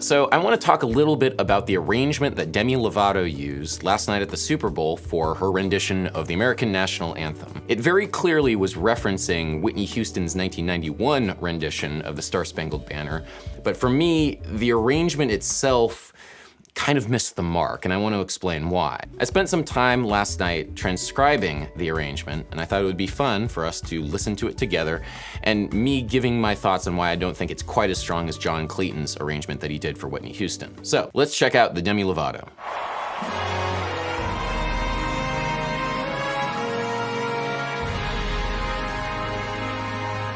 So I want to talk a little bit about the arrangement that Demi Lovato used last night at the Super Bowl for her rendition of the American National Anthem. It very clearly was referencing Whitney Houston's 1991 rendition of the Star-Spangled Banner, but for me, the arrangement itself kind of missed the mark, and I want to explain why. I spent some time last night transcribing the arrangement, and I thought it would be fun for us to listen to it together, and me giving my thoughts on why I don't think it's quite as strong as John Clayton's arrangement that he did for Whitney Houston. So let's check out the Demi Lovato.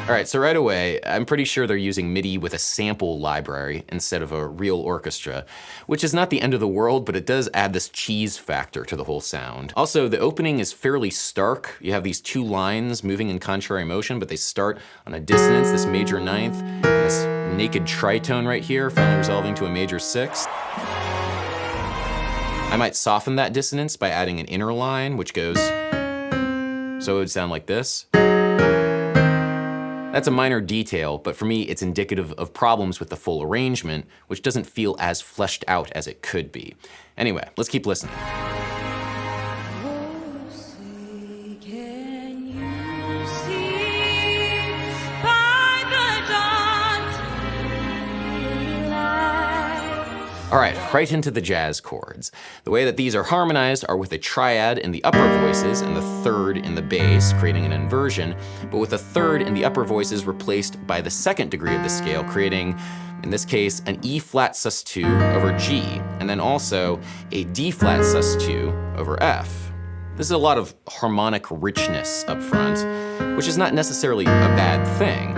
All right, so right away, I'm pretty sure they're using MIDI with a sample library instead of a real orchestra, which is not the end of the world, but it does add this cheese factor to the whole sound. Also, the opening is fairly stark. You have these two lines moving in contrary motion, but they start on a dissonance, this major ninth, and this naked tritone right here, finally resolving to a major sixth. I might soften that dissonance by adding an inner line, which goes, so it would sound like this. That's a minor detail, but for me, it's indicative of problems with the full arrangement, which doesn't feel as fleshed out as it could be. Anyway, let's keep listening. All right, right into the jazz chords. The way that these are harmonized are with a triad in the upper voices and the third in the bass, creating an inversion, but with a third in the upper voices replaced by the second degree of the scale, creating, in this case, an E flat sus2 over G, and then also a D flat sus2 over F. This is a lot of harmonic richness up front, which is not necessarily a bad thing,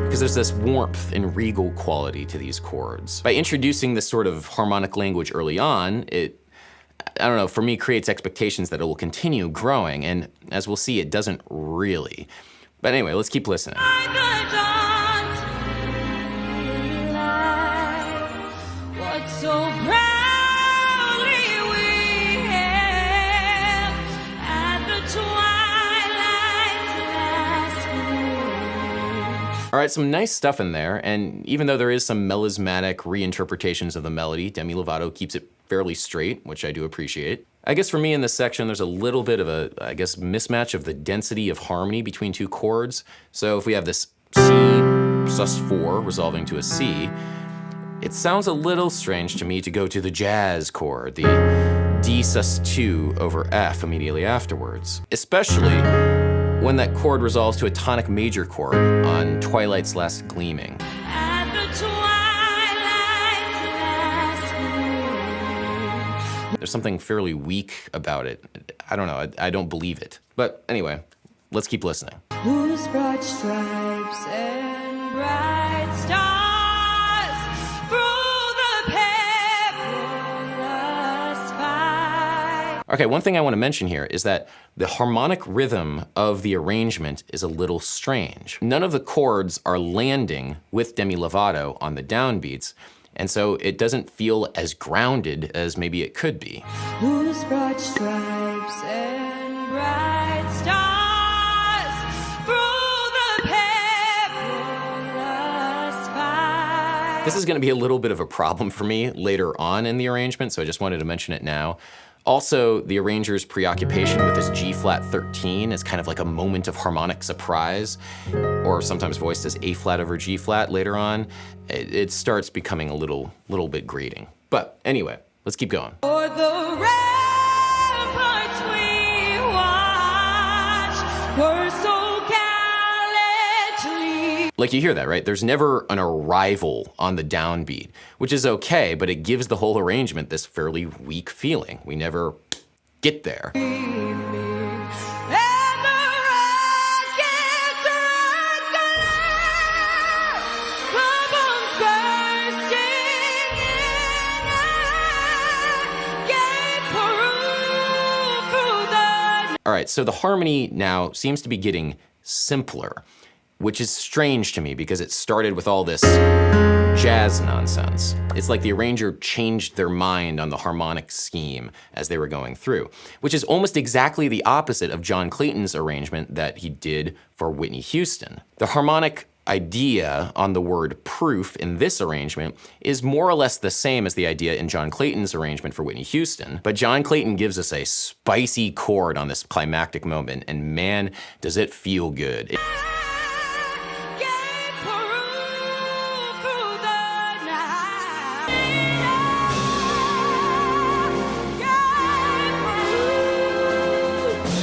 because there's this warmth and regal quality to these chords. By introducing this sort of harmonic language early on, it, I don't know, for me creates expectations that it will continue growing, and as we'll see, it doesn't really. But anyway, let's keep listening. All right, some nice stuff in there, and even though there is some melismatic reinterpretations of the melody, Demi Lovato keeps it fairly straight, which I do appreciate. I guess for me in this section, there's a little bit of a, mismatch of the density of harmony between two chords. So if we have this C sus4 resolving to a C, it sounds a little strange to me to go to the jazz chord, the D sus2 over F immediately afterwards, especially when that chord resolves to a tonic major chord on Twilight's Last Gleaming. There's something fairly weak about it. I don't know, I don't believe it. But anyway, let's keep listening. Whose broad stripes and bright stars through the perilous fight. Okay, one thing I want to mention here is that the harmonic rhythm of the arrangement is a little strange. None of the chords are landing with Demi Lovato on the downbeats, and so it doesn't feel as grounded as maybe it could be. Whose broad stripes and bright stars through the perilous fight. This is going to be a little bit of a problem for me later on in the arrangement, so I just wanted to mention it now. Also, the arranger's preoccupation with this G-flat 13 is kind of like a moment of harmonic surprise, or sometimes voiced as A-flat over G-flat later on. It starts becoming a little bit grating. But anyway, let's keep going. For the ramparts we watch were so gallantly. Like you hear that, right? There's never an arrival on the downbeat, which is okay, but it gives the whole arrangement this fairly weak feeling. We never get there. All right, so the harmony now seems to be getting simpler, which is strange to me because it started with all this jazz nonsense. It's like the arranger changed their mind on the harmonic scheme as they were going through, which is almost exactly the opposite of John Clayton's arrangement that he did for Whitney Houston. The harmonic idea on the word proof in this arrangement is more or less the same as the idea in John Clayton's arrangement for Whitney Houston, but John Clayton gives us a spicy chord on this climactic moment, and man, does it feel good.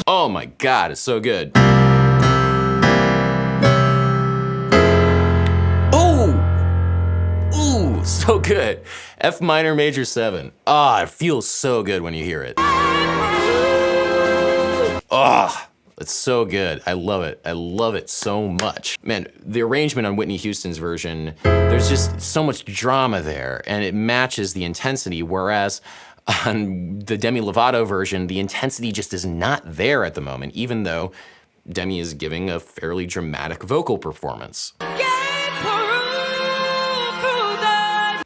Oh my God, it's so good. Ooh, so good. F minor major 7. Ah, it feels so good when you hear it. Ah, it's so good. I love it. I love it so much. Man, the arrangement on Whitney Houston's version, there's just so much drama there, and it matches the intensity, whereas on the Demi Lovato version, the intensity just is not there at the moment, even though Demi is giving a fairly dramatic vocal performance.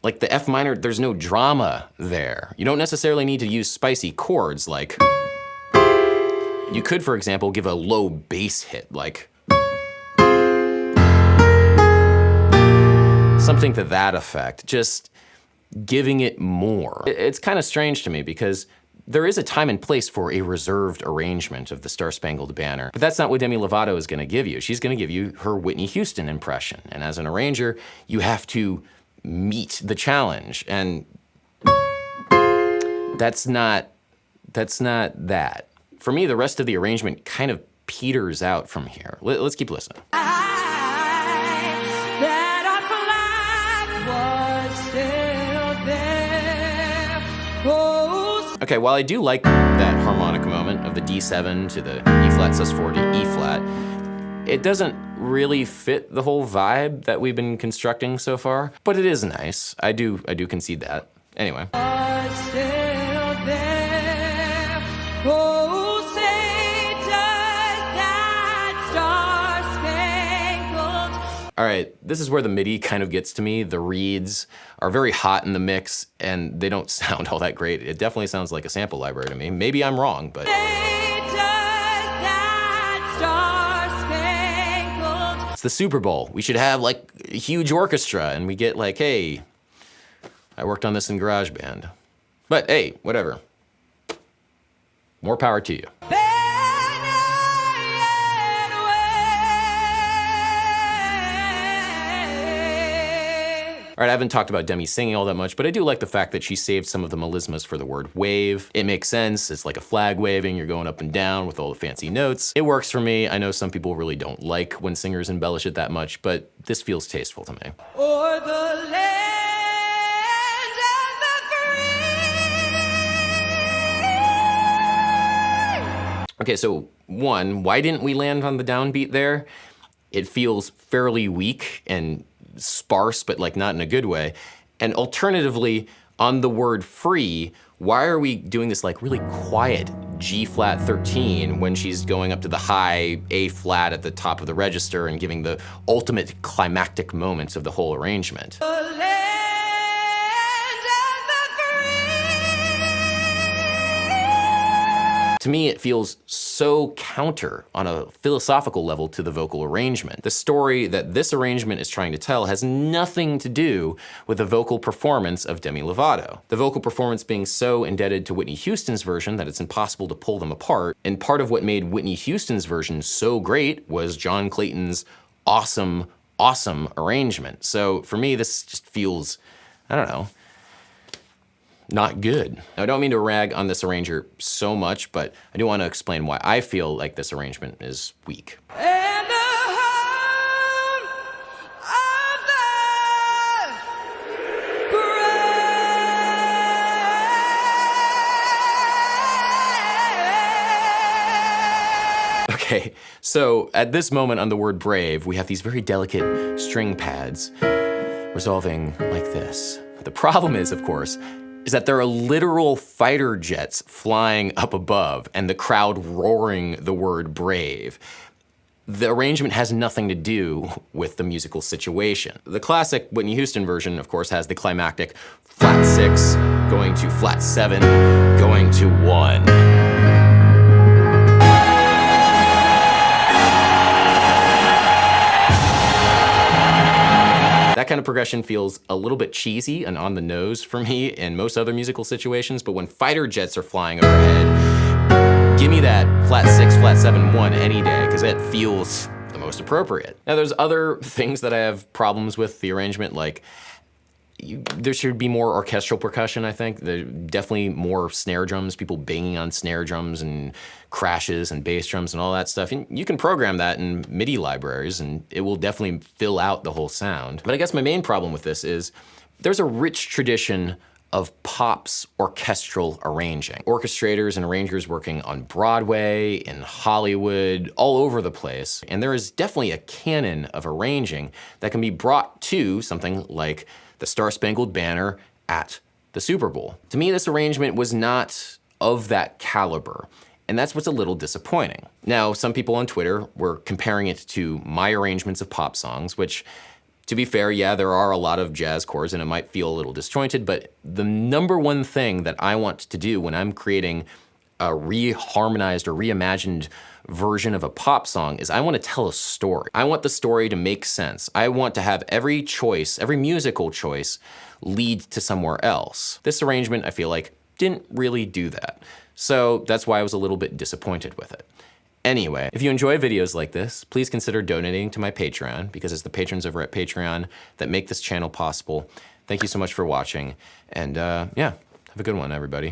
Like the F minor, there's no drama there. You don't necessarily need to use spicy chords like, you could, for example, give a low bass hit like, something to that effect, just giving it more. It's kind of strange to me because there is a time and place for a reserved arrangement of the Star-Spangled Banner, but that's not what Demi Lovato is gonna give you. She's gonna give you her Whitney Houston impression, and as an arranger, you have to meet the challenge, and that's not that. For me, the rest of the arrangement kind of peters out from here. Let's keep listening. Okay, while I do like that harmonic moment of the D7 to the E flat sus4 to E flat, it doesn't really fit the whole vibe that we've been constructing so far, but it is nice. I do concede that. Anyway. All right, this is where the MIDI kind of gets to me. The reeds are very hot in the mix, and they don't sound all that great. It definitely sounds like a sample library to me. Maybe I'm wrong, but... It's the Super Bowl. We should have, like, a huge orchestra, and we get like, hey, I worked on this in GarageBand. But hey, whatever. More power to you. All right, I haven't talked about Demi singing all that much, but I do like the fact that she saved some of the melismas for the word wave. It makes sense. It's like a flag waving. You're going up and down with all the fancy notes. It works for me. I know some people really don't like when singers embellish it that much, but this feels tasteful to me. Or the land of the free. Okay, so one, why didn't we land on the downbeat there? It feels fairly weak and sparse, but like not in a good way. And alternatively, on the word free, why are we doing this like really quiet G flat 13 when she's going up to the high A flat at the top of the register and giving the ultimate climactic moments of the whole arrangement? To me, it feels so counter on a philosophical level to the vocal arrangement. The story that this arrangement is trying to tell has nothing to do with the vocal performance of Demi Lovato. The vocal performance being so indebted to Whitney Houston's version that it's impossible to pull them apart, and part of what made Whitney Houston's version so great was John Clayton's awesome, awesome arrangement. So for me, this just feels, I don't know, not good. Now, I don't mean to rag on this arranger so much, but I do want to explain why I feel like this arrangement is weak. Okay, so at this moment on the word brave, we have these very delicate string pads resolving like this. The problem is, of course, is that there are literal fighter jets flying up above and the crowd roaring the word brave. The arrangement has nothing to do with the musical situation. The classic Whitney Houston version, of course, has the climactic flat 6 going to flat 7, going to 1. That kind of progression feels a little bit cheesy and on the nose for me in most other musical situations, but when fighter jets are flying overhead, give me that flat 6, flat 7, 1 any day, because it feels the most appropriate. Now there's other things that I have problems with the arrangement, like there should be more orchestral percussion, I think. There's definitely more snare drums, people banging on snare drums and crashes and bass drums and all that stuff. And you can program that in MIDI libraries and it will definitely fill out the whole sound. But I guess my main problem with this is there's a rich tradition of pop's orchestral arranging. Orchestrators and arrangers working on Broadway, in Hollywood, all over the place. And there is definitely a canon of arranging that can be brought to something like the Star-Spangled Banner at the Super Bowl. To me, this arrangement was not of that caliber, and that's what's a little disappointing. Now, some people on Twitter were comparing it to my arrangements of pop songs, which, to be fair, yeah, there are a lot of jazz chords and it might feel a little disjointed, but the number one thing that I want to do when I'm creating a reharmonized or reimagined version of a pop song is I want to tell a story. I want the story to make sense. I want to have every choice, every musical choice, lead to somewhere else. This arrangement, I feel like, didn't really do that. So that's why I was a little bit disappointed with it. Anyway, if you enjoy videos like this, please consider donating to my Patreon, because it's the patrons over at Patreon that make this channel possible. Thank you so much for watching, and yeah, have a good one, everybody.